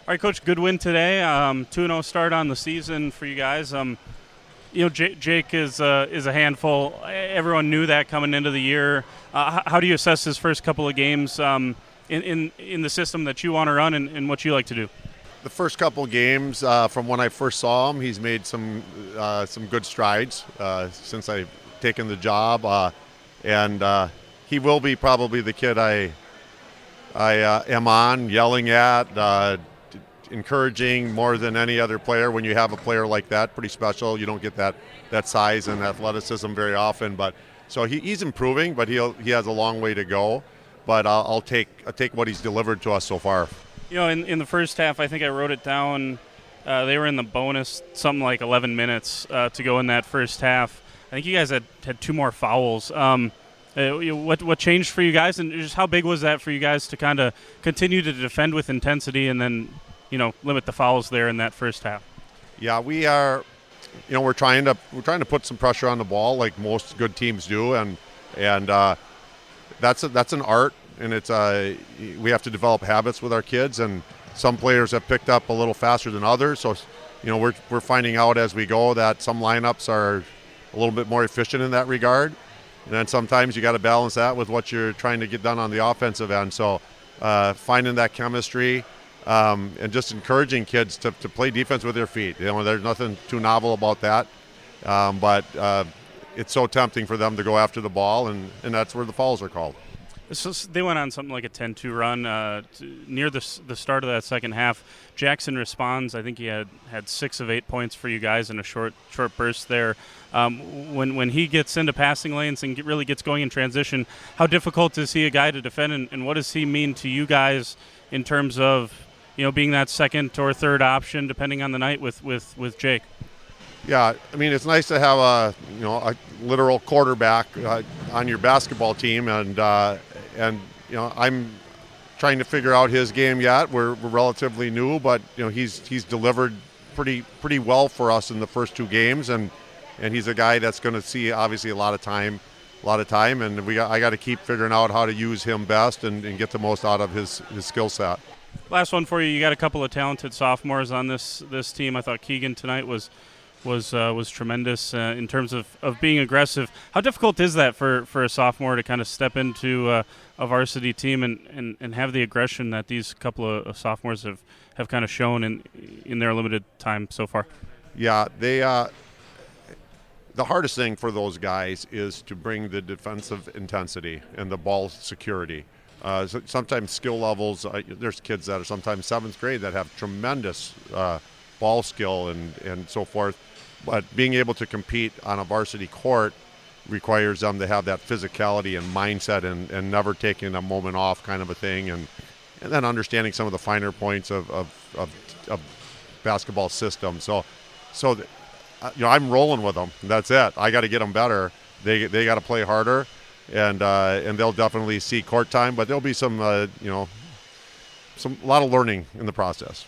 All right, Coach, good win today. 2-0 start on the season for you guys. Jake is a handful. Everyone knew that coming into the year. How do you assess his first couple of games in the system that you want to run and what you like to do? The first couple of games, from when I first saw him, he's made some good strides since I've taken the job, and he will be probably the kid I am on, yelling at, encouraging more than any other player. When you have a player like that, pretty special. You don't get that size and athleticism very often, but so he's improving, but he has a long way to go. But I'll take what he's delivered to us so far. In the first half, I think I wrote it down. They were in the bonus, something like 11 minutes to go in that first half. I think you guys had 2 more fouls. What changed for you guys, and just how big was that for you guys to kind of continue to defend with intensity and then limit the fouls there in that first half? Yeah, we are. We're trying to put some pressure on the ball like most good teams do, and that's an art, and it's we have to develop habits with our kids, and some players have picked up a little faster than others. So, we're finding out as we go that some lineups are a little bit more efficient in that regard, and then sometimes you got to balance that with what you're trying to get done on the offensive end. So, finding that chemistry. And just encouraging kids to play defense with their feet. There's nothing too novel about that, but it's so tempting for them to go after the ball, and that's where the fouls are called. So they went on something like a 10-2 run near the start of that second half. Jackson responds. I think he had 6 of 8 points for you guys in a short burst there. When he gets into passing lanes and really gets going in transition, how difficult is he a guy to defend, and what does he mean to you guys in terms of being that second or third option, depending on the night with Jake? Yeah, I mean, it's nice to have a literal quarterback on your basketball team, and I'm trying to figure out his game yet. We're relatively new, but he's delivered pretty well for us in the first 2 games, and he's a guy that's going to see obviously a lot of time, and I got to keep figuring out how to use him best and get the most out of his skill set. Last one for you. You got a couple of talented sophomores on this team. I thought Keegan tonight was tremendous in terms of being aggressive. How difficult is that for a sophomore to kind of step into a varsity team and have the aggression that these couple of sophomores have kind of shown in their limited time so far? Yeah, the hardest thing for those guys is to bring the defensive intensity and the ball security. Sometimes skill levels, there's kids that are sometimes 7th grade that have tremendous ball skill and so forth, but being able to compete on a varsity court requires them to have that physicality and mindset and never taking a moment off kind of a thing, and then understanding some of the finer points of basketball system. So I'm rolling with them. That's it. I got to get them better. They got to play harder. And they'll definitely see court time, but there'll be some a lot of learning in the process.